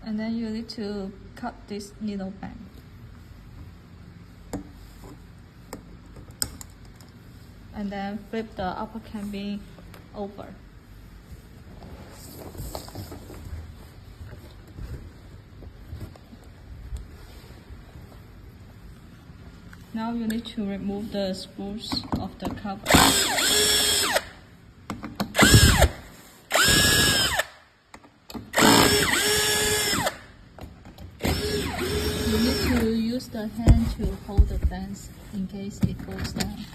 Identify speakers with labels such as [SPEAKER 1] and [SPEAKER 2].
[SPEAKER 1] And then you need to cut this needle back. And then flip the upper cabin over. Now you need to remove the screws of the cover. You need to use the hand to hold the fence in case it falls down.